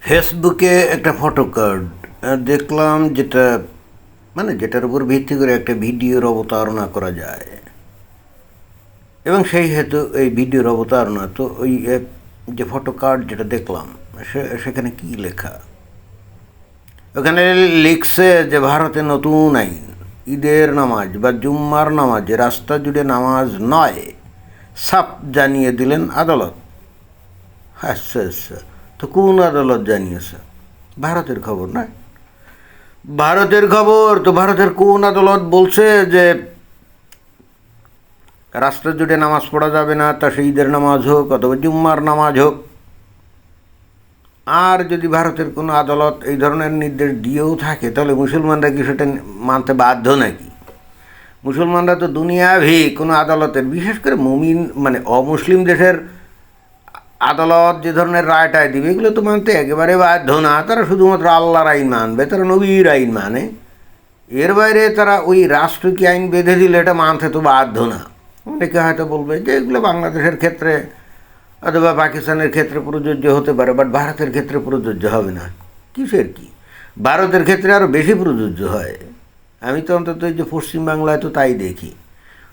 ফেসবুকে একটা photo card দেখলাম, যেটার উপর ভিত্তি করে একটা ভিডিওর অবতারণা করা যায়। এবং সেই হেতু এই ভিডিওর অবতারণা তো ওই যে ফটো কার্ড যেটা দেখলাম, সেখানে কি লেখা? ওখানে লিখছে যে ভারতে নতুন আইন, ঈদের নামাজ বা জুম্মার নামাজ রাস্তা জুড়ে নামাজ নয়, সাফ জানিয়ে দিলেন আদালত। আচ্ছা আচ্ছা, তো কোন আদালত জানিয়েছে? ভারতের খবর না? ভারতের খবর তো ভারতের কোন আদালত বলছে যে রাস্তা জুড়ে নামাজ পড়া যাবে না, তা সে ঈদের নামাজ হোক অথবা জুম্মার নামাজ হোক? আর যদি ভারতের কোনো আদালত এই ধরনের নির্দেশ দিয়েও থাকে, তাহলে মুসলমানরা কি সেটা মানতে বাধ্য নাকি? মুসলমানরা তো দুনিয়াভি কোনো আদালতের, বিশেষ করে অমুসলিম দেশের আদালত যে ধরনের রায়টায় দিবে, এগুলো তো মানতে একেবারে বাধ্য না। তারা শুধুমাত্র আল্লাহর আইন মানবে, তারা নবীর আইন মানে। এর বাইরে তারা ওই রাষ্ট্রকে আইন বেঁধে দিলে এটা মানতে তো বাধ্য না। অনেকে হয়তো বলবে যে এগুলো বাংলাদেশের ক্ষেত্রে অথবা পাকিস্তানের ক্ষেত্রে প্রযোজ্য হতে পারে, বাট ভারতের ক্ষেত্রে প্রযোজ্য হবে না। কিসের কি? ভারতের ক্ষেত্রে আরও বেশি প্রযোজ্য হয়। আমি তো অন্তত এই যে পশ্চিমবাংলায় তো তাই দেখি।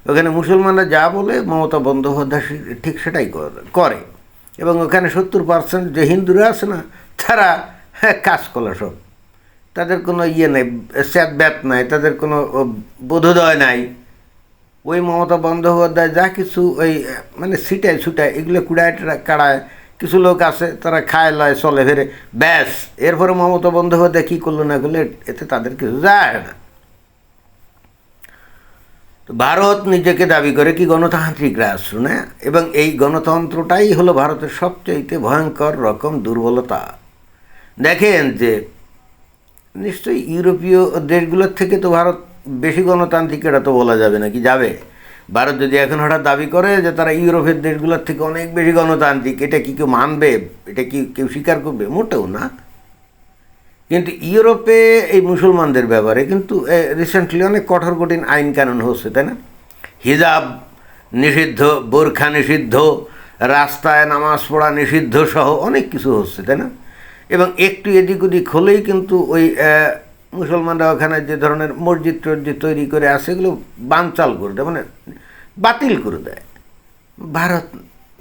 ওখানে মুসলমানরা যা বলে মমতা বন্দ্যোপাধ্যায় ঠিক সেটাই করে। এবং ওখানে 70% যে হিন্দুরা আছে না, তারা কাজ কলা সব। তাদের কোনো নেই, স্যাত ব্যাত নাই, তাদের কোনো বোধোদয় নাই। ওই মমতা বন্দ্যোপাধ্যায় যা কিছু ওই সিটায় ছুটায়, এগুলো কুড়ায় কাড়ায়, কিছু লোক আছে তারা খায় লয় চলে ফেরে, ব্যাস। এরপরে মমতা বন্দ্যোপাধ্যায় কী করলো না করলে এতে তাদের কিছু যায় না। তো ভারত নিজেকে দাবি করে কি গণতান্ত্রিক রাষ্ট্র, না? এবং এই গণতন্ত্রটাই হলো ভারতের সবচাইতে ভয়ঙ্কর রকম দুর্বলতা। দেখেন যে নিশ্চয়ই ইউরোপীয় দেশগুলোর থেকে তো ভারত বেশি গণতান্ত্রিক, এটা তো বলা যাবে না। কি যাবে? ভারত যদি এখন হঠাৎ দাবি করে যে তারা ইউরোপের দেশগুলোর থেকে অনেক বেশি গণতান্ত্রিক, এটা কি কেউ মানবে? এটা কি কেউ স্বীকার করবে? মোটেও না। কিন্তু ইউরোপে এই মুসলমানদের ব্যাপারে কিন্তু রিসেন্টলি অনেক কঠিন আইন কানুন হচ্ছে, তাই না? হিজাব নিষিদ্ধ, বোরখা নিষিদ্ধ, রাস্তায় নামাজ পড়া নিষিদ্ধ সহ অনেক কিছু হচ্ছে, তাই না? এবং একটু এদিক ওদিক হলেই কিন্তু ওই মুসলমানরা ওখানে যে ধরনের মসজিদ টসজিদ তৈরি করে আসে, এগুলো বানচাল করে দেয়, বাতিল করে দেয়। ভারত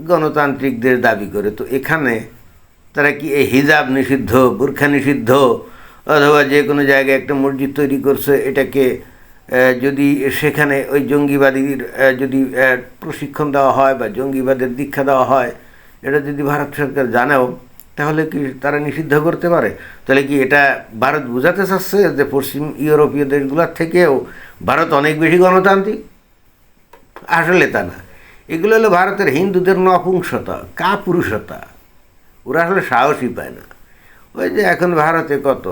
গণতান্ত্রিক দেশ দাবি করে, তো এখানে তারা কি এই হিজাব নিষিদ্ধ, বোরখা নিষিদ্ধ, অথবা যে কোনো জায়গায় একটা মসজিদ তৈরি করছে, এটাকে যদি সেখানে ওই জঙ্গিবাদীর যদি প্রশিক্ষণ দেওয়া হয় বা জঙ্গিবাদের দীক্ষা দেওয়া হয়, এটা যদি ভারত সরকার জানেও, তাহলে কি তারা নিষিদ্ধ করতে পারে? তাহলে কি এটা ভারত বোঝাতে চাচ্ছে যে পশ্চিম ইউরোপীয় দেশগুলোর থেকেও ভারত অনেক বেশি গণতান্ত্রিক? আসলে তা না। এগুলো হলো ভারতের হিন্দুদের নপুংসতা, কাপুরুষতা। ওরা আসলে সাহসই পায় না। ওই যে এখন ভারতে কত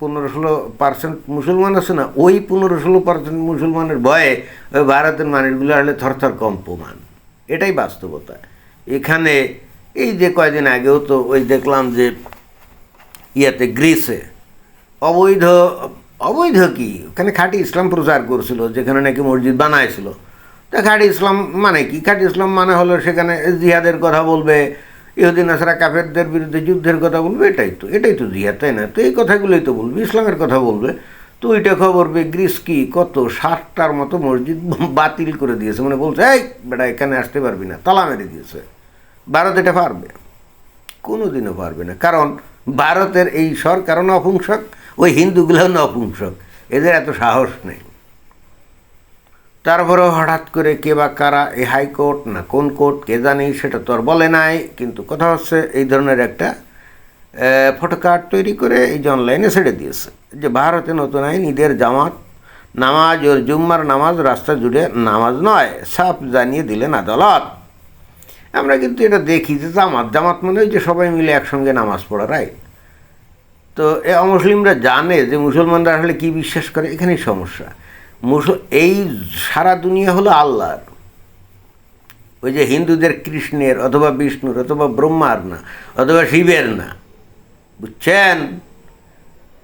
15-16% মুসলমান আছে না, ওই 15-16% মুসলমানের ভয়ে ওই ভারতের মানুষগুলো আসলে থরথর কম্পমান। এটাই বাস্তবতা। এখানে এই যে কয়দিন আগেও তো ওই দেখলাম যে গ্রিসে অবৈধ অবৈধ কি ওখানে খাঁটি ইসলাম প্রচার করছিল, যেখানে নাকি মসজিদ বানাইছিল। তা খাঁটি ইসলাম মানে কি? খাঁটি ইসলাম মানে হলো সেখানে জিহাদের কথা বলবে, ইহুদি নাসারা কাফেরদের বিরুদ্ধে যুদ্ধের কথা বলবে, এটাই তো জিহাদ, তাই না? তো এই কথাগুলোই তো বলবে, ইসলামের কথা বলবে। তো ওইটা খবর পেয়ে গ্রিস কি কত 60টার মতো মসজিদ বাতিল করে দিয়েছে, বলছে এই বেটা এখানে আসতে পারবি না, তালা মেরে দিয়েছে। ভারত এটা পারবে? কোনো দিনও পারবে না, কারণ ভারতের এই সরকারও নপুংসক, ওই হিন্দুগুলোও নপুংসক, এদের এত সাহস নেই। তারপরেও হঠাৎ করে কে বা কারা, এই হাইকোর্ট না কোন কোর্ট কে জানি, সেটা তো আর বলে নাই। কিন্তু কথা হচ্ছে এই ধরনের একটা ফটো কার্ড তৈরি করে এই যে অনলাইনে ছেড়ে দিয়েছে যে ভারতে নতুন আইন, ঈদের নামাজ ও জুম্মার নামাজ রাস্তা জুড়ে নামাজ নয়, সাফ জানিয়ে দিলেন আদালত। আমরা কিন্তু এটা দেখি যে জামাত মানে ওই যে সবাই মিলে একসঙ্গে নামাজ পড়া, রাইট? তো অমুসলিমরা জানে যে মুসলমানরা আসলে কী বিশ্বাস করে, এখানেই সমস্যা। এই সারা দুনিয়া হলো আল্লাহর, ওই যে হিন্দুদের কৃষ্ণের অথবা বিষ্ণুর অথবা ব্রহ্মার না, অথবা শিবের না, বুঝছেন?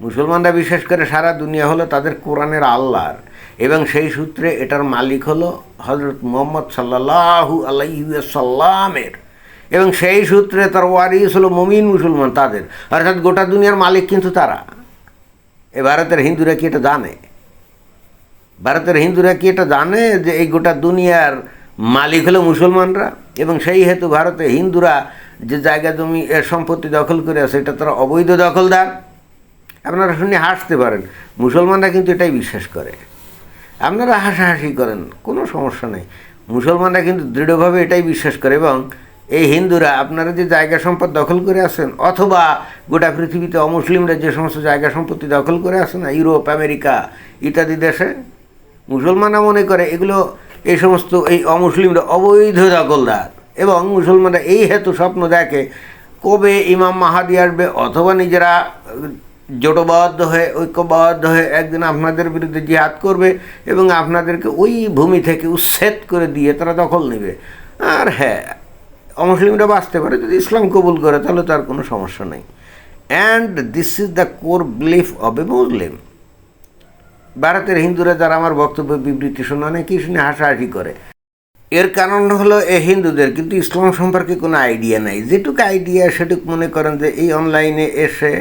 মুসলমানরা বিশ্বাস করে সারা দুনিয়া হলো তাদের কোরআনের আল্লাহর, এবং সেই সূত্রে এটার মালিক হলো হজরত মুহাম্মদ সাল্লাল্লাহু আলাইহি ওয়াসাল্লামের। এবং সেই সূত্রে তার ওয়ারিস হলো মুমিন মুসলমান তাদের, অর্থাৎ গোটা দুনিয়ার মালিক কিন্তু তারা। এ ভারতের হিন্দুরা কি এটা জানে? ভারতের হিন্দুরা কি এটা জানে যে এই গোটা দুনিয়ার মালিক হলো মুসলমানরা? এবং সেই হেতু ভারতে হিন্দুরা যে জায়গা জমি সম্পত্তি দখল করে আছে এটা তারা অবৈধ দখলদার। আপনারা শুনে হাসতে পারেন, মুসলমানরা কিন্তু এটাই বিশ্বাস করে। আপনারা হাসাহাসি করেন, কোনো সমস্যা নেই, মুসলমানরা কিন্তু দৃঢ়ভাবে এটাই বিশ্বাস করে। এবং এই হিন্দুরা আপনারা যে জায়গা সম্পদ দখল করে আছেন, অথবা গোটা পৃথিবীতে অমুসলিমরা যে সমস্ত জায়গা সম্পত্তি দখল করে আছে না, ইউরোপ, আমেরিকা ইত্যাদি দেশে, মুসলমানরা মনে করে এগুলো এই সমস্ত এই অমুসলিমরা অবৈধ দখলদার। এবং মুসলমানরা এই হেতু স্বপ্ন দেখে কবে ইমাম মাহাদি আসবে, অথবা নিজেরা জোটবদ্ধ হয়ে ঐক্যবদ্ধ হয়ে একদিন আপনাদের বিরুদ্ধে জিহাদ করবে এবং আপনাদেরকে ওই ভূমি থেকে উচ্ছেদ করে দিয়ে তারা দখল নেবে। আর হ্যাঁ, অমুসলিমরা বাঁচতে পারে যদি ইসলাম কবুল করে, তাহলে তার কোনো সমস্যা নেই। And this is the core belief of a Muslim. ভারতের হিন্দুরা যারা আমার বক্তব্য বিবৃতি শোনা অনেকেই শুনে হাসাহাসি করে, এর কারণ হলো এ হিন্দুদের কিন্তু ইসলাম সম্পর্কে কোনো আইডিয়া নাই। যেটুকু আইডিয়া সেটুকু মনে করেন যে এই অনলাইনে এসে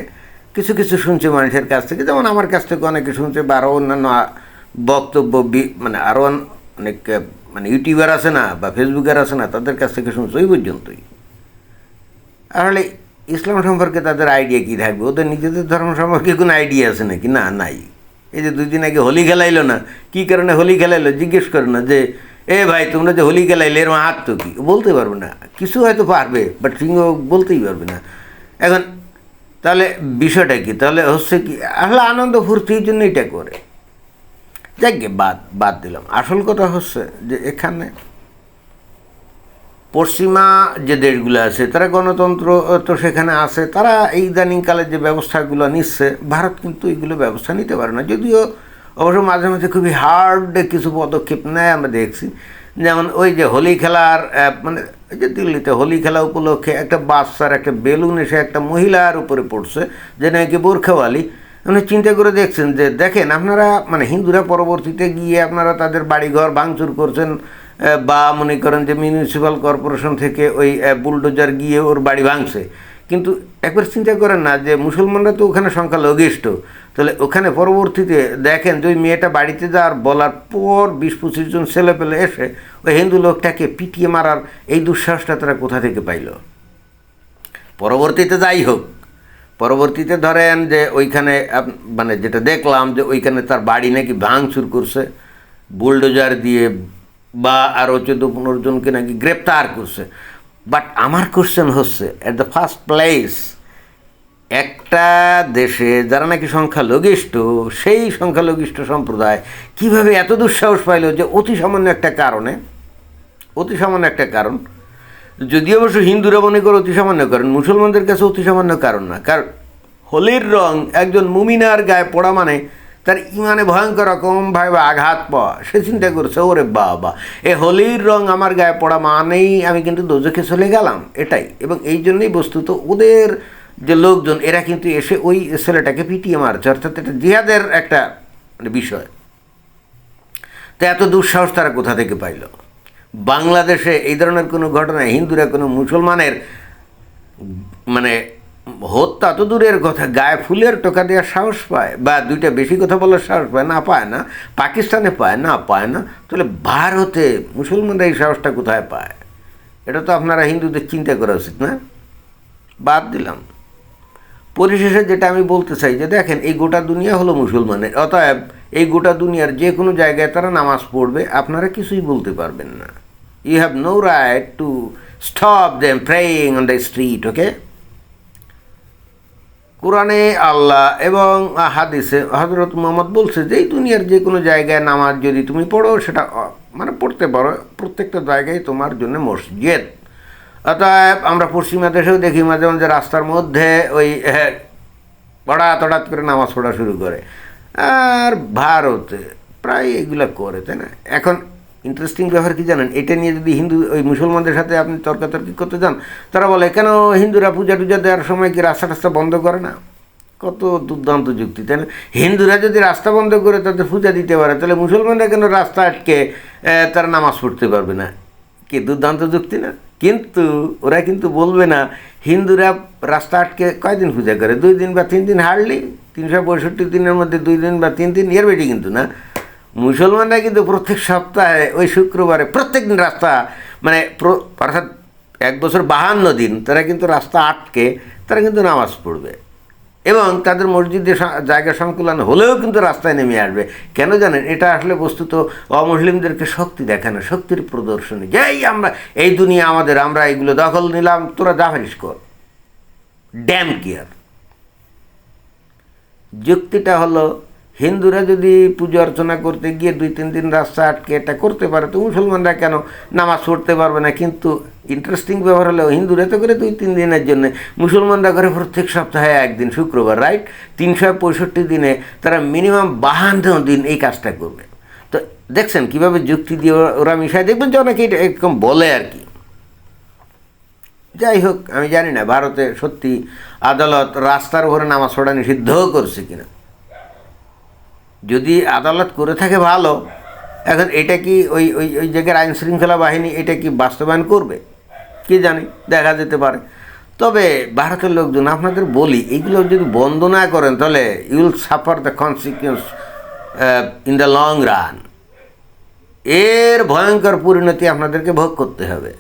কিছু কিছু শুনছে মানুষের কাছ থেকে, যেমন আমার কাছ থেকে অনেকে শুনছে, বা আরও অন্যান্য বক্তব্য মানে আরও অনেক মানে ইউটিউবার আছে না বা ফেসবুকার আছে না, তাদের কাছ থেকে শুনছে, ওই পর্যন্তই। আসলে ইসলাম সম্পর্কে তাদের আইডিয়া কী থাকবে? ওদের নিজেদের ধর্ম সম্পর্কে কোনো আইডিয়া আছে নাকি? না, নাই। এই যে 2 দিন আগে হোলি খেলাইলো না, কী কারণে হোলি খেলাইলো জিজ্ঞেস করে না যে এ ভাই তোমরা যে হোলি খেলাইলে এর হাত তো কী, বলতে পারবে না। কিছু হয়তো পারবে, বাট সিংহ বলতেই পারবে না। এখন তাহলে বিষয়টা কি? তাহলে হচ্ছে কি, আসলে আনন্দ ফুর্তির জন্য এটা করে। যাকে বাদ দিলাম। আসল কথা হচ্ছে যে এখানে পশ্চিমা যে দেশগুলো আছে তারা গণতন্ত্র তো সেখানে আছে, তারা এই ইদানিংকালে যে ব্যবস্থাগুলো নিচ্ছে, ভারত কিন্তু এইগুলো ব্যবস্থা নিতে পারে না। যদিও অবশ্য মাঝে মাঝে খুবই হার্ড কিছু পদক্ষেপ নেয় আমরা দেখছি। যেমন ওই যে হোলি খেলার মানে এই যে দিল্লিতে হোলি খেলা উপলক্ষে একটা বাচ্চার একটা বেলুন এসে একটা মহিলার উপরে পড়ছে, যে নাকি বোরখাওয়ালি। মানে চিন্তা করে দেখছেন যে দেখেন আপনারা মানে হিন্দুরা পরবর্তীতে গিয়ে আপনারা তাদের বাড়িঘর ভাঙচুর করছেন, বা মনে করেন যে মিউনিসিপ্যাল কর্পোরেশন থেকে ওই বুলডোজার গিয়ে ওর বাড়ি ভাঙছে। কিন্তু একবার চিন্তা করেন না যে মুসলমানরা তো ওখানে সংখ্যালঘিষ্ঠ, তাহলে ওখানে পরবর্তীতে দেখেন যে ওই মেয়েটা বাড়িতে যাওয়ার বলার পর 20-25 জন ছেলেপেলে এসে ওই হিন্দু লোকটাকে পিটিয়ে মারার এই দুঃসাহসটা তারা কোথা থেকে পাইল? পরবর্তীতে যাই হোক, পরবর্তীতে ধরেন যে ওইখানে মানে যেটা দেখলাম যে ওইখানে তার বাড়ি নাকি ভাঙচুর করছে বুলডোজার দিয়ে, বা আরও 14-15 জনকে নাকি গ্রেপ্তার করছে। বাট আমার কোশ্চেন হচ্ছে, অ্যাট দ্য ফার্স্ট প্লেস একটা দেশে যারা নাকি সংখ্যালঘিষ্ঠ, সেই সংখ্যালঘিষ্ঠ সম্প্রদায় কিভাবে এত দুঃসাহস পাইল যে অতি সামান্য একটা কারণ, যদিও অবশ্য হিন্দুরা মনে করে অতি সামান্য কারণ, মুসলমানদের কাছে অতি সামান্য কারণ না। কারণ হোলির রং একজন মুমিনার গায়ে পড়া মানে তার ইমানে ভয়ঙ্কর রকমভাবে আঘাত পাওয়া। সে চিন্তা করছে ওরে বাবা, এ হোলির রং আমার গায়ে পড়া মানেই আমি কিন্তু দোজখে চলে গেলাম, এটাই। এবং এই জন্যই বস্তুত ওদের যে লোকজন এরা কিন্তু এসে ওই ছেলেটাকে পিটিয়ে মারছে, অর্থাৎ এটা জিহাদের একটা বিষয়। তো এত দুঃসাহস তারা কোথা থেকে পাইল? বাংলাদেশে এই ধরনের কোনো ঘটনা হিন্দুরা কোনো মুসলমানের মানে হত্যা তো দূরের কথা, গায়ে ফুলের টোকা দেওয়ার সাহস পায়, বা 2টা বেশি কথা বলার সাহস পায় না? পায় না। পাকিস্তানে পায় না। তাহলে ভারতে মুসলমানরা এই সাহসটা কোথায় পায়? এটা তো আপনারা হিন্দুদের চিন্তা করা উচিত না? বাদ দিলাম। পরিশেষে যেটা আমি বলতে চাই যে দেখেন, এই গোটা দুনিয়া হলো মুসলমানের, অতএব এই গোটা দুনিয়ার যে কোনো জায়গায় তারা নামাজ পড়বে, আপনারা কিছুই বলতে পারবেন না। You have no right to stop them praying on the street, okay? কোরআনে আল্লাহ এবং হাদিসে হযরত মুহাম্মদ বলছে যে এই দুনিয়ার যে কোনো জায়গায় নামাজ যদি তুমি পড়ো, সেটা মানে পড়তে পারো, প্রত্যেকটা জায়গায় তোমার জন্য মসজিদ। অতএব আমরা পশ্চিমা দেশেও দেখি মাঝে মাঝে রাস্তার মধ্যে ওই হঠাৎ করে নামাজ পড়া শুরু করে, আর ভারতে প্রায় এগুলো করে, তাই না? এখন ইন্টারেস্টিং ব্যাপার কি জানেন, এটা নিয়ে যদি হিন্দু ওই মুসলমানদের সাথে আপনি তর্কাতর্কি করতে যান, তারা বলে কেন হিন্দুরা পূজা টুজা দেওয়ার সময় কি রাস্তা বন্ধ করে না? কত দুর্দান্ত যুক্তি, তাই না? হিন্দুরা যদি রাস্তা বন্ধ করে তাদের পূজা দিতে পারে, তাহলে মুসলমানরা কেন রাস্তা আটকে তারা নামাজ পড়তে পারবে না? কি দুর্দান্ত যুক্তি না? কিন্তু ওরা কিন্তু বলবে না হিন্দুরা রাস্তা আটকে কয়দিন পূজা করে, 2 দিন বা 3 দিন, হার্ডলি 365 দিনের মধ্যে 2 দিন বা 3 দিন, এর বেশি কিন্তু না। মুসলমানরা কিন্তু প্রত্যেক সপ্তাহে ওই শুক্রবারে প্রত্যেক দিন রাস্তা মানে অর্থাৎ 1 বছর 52 দিন তারা কিন্তু রাস্তা আটকে তারা কিন্তু নামাজ পড়বে এবং তাদের মসজিদে জায়গা সংকুলন হলেও কিন্তু রাস্তায় নেমে আসবে। কেন জানেন? এটা আসলে বস্তুত অমুসলিমদেরকে শক্তি দেখানো, শক্তির প্রদর্শনী, যে আমরা এই দুনিয়া আমাদের, আমরা এইগুলো দখল নিলাম, তোরা যা পারিস কর, ড্যাম কেয়ার। যুক্তিটা হলো হিন্দুরা যদি পুজো অর্চনা করতে গিয়ে 2-3 দিন রাস্তা আটকে এটা করতে পারে, তো মুসলমানরা কেন নামাজ পড়তে পারবে না? কিন্তু ইন্টারেস্টিং ব্যাপার হলো হিন্দুরা তো করে 2-3 দিনের জন্য, মুসলমানরা করে প্রত্যেক সপ্তাহে 1 দিন শুক্রবার, রাইট? 365 দিনে তারা মিনিমাম 52 দিন এই কাজটা করবে। তো দেখছেন কীভাবে যুক্তি দিয়ে ওরা মিশায়, দেখবেন যে অনেকে এটা এরকম বলে আর কি। যাই হোক, আমি জানি না ভারতে সত্যি আদালত রাস্তার উপরে নামাজ পড়া নিষিদ্ধও করছে কিনা। যদি আদালত করে থাকে ভালো। এখন এটা কি ওই ওই ওই জায়গার আইন শৃঙ্খলা বাহিনী এটা কি বাস্তবায়ন করবে কি জানি, দেখা যেতে পারে। তবে ভারতের লোকজন আপনাদের বলি, এইগুলো যদি বন্ধ না করেন তাহলে you will suffer the consequence in the long run. এর ভয়ঙ্কর পরিণতি আপনাদেরকে ভোগ করতে হবে।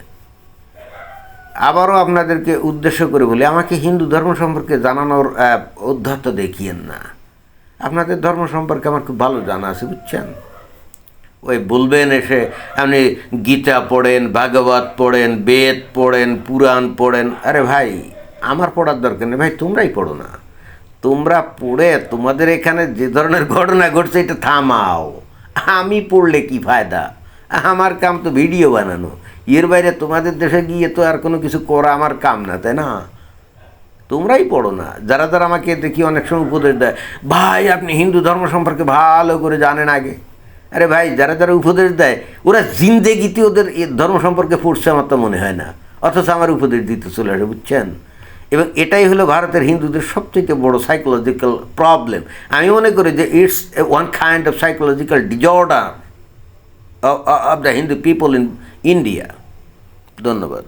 আবারও আপনাদেরকে উদ্দেশ্য করে বলি, আমাকে হিন্দু ধর্ম সম্পর্কে জানানোর উদ্ধত্ত দেখিয়েন না। আপনাদের ধর্ম সম্পর্কে আমার খুব ভালো জানা আছে, বুঝছেন? ওই বলবেন এসে আপনি গীতা পড়েন, ভাগবত পড়েন, বেদ পড়েন, পুরাণ পড়েন। আরে ভাই, আমার পড়ার দরকার নেই ভাই, তোমরাই পড়ো না। তোমরা পড়ে তোমাদের এখানে যে ধরনের ঘটনা ঘটছে এটা থামাও। আমি পড়লে কি ফায়দা? আমার কাম তো ভিডিও বানানো, এর বাইরে তোমাদের দেশে গিয়ে তো আর কোনো কিছু করা আমার কাম না, তাই না? তোমরাই পড়ো না। যারা যারা আমাকে দেখি অনেক সময় উপদেশ দেয়, ভাই আপনি হিন্দু ধর্ম সম্পর্কে ভালো করে জানেন আগে। আরে ভাই, যারা যারা উপদেশ দেয় ওরা জিন্দেগিতে ওদের ধর্ম সম্পর্কে পড়ছে আমার তো মনে হয় না, অথচ আমার উপদেশ দিতে চলে আসে, বুঝছেন? এবং এটাই হলো ভারতের হিন্দুদের সবচেয়ে বড় সাইকোলজিক্যাল প্রবলেম। আমি মনে করি যে it's one kind of psychological disorder of the Hindu people in India. ধন্যবাদ।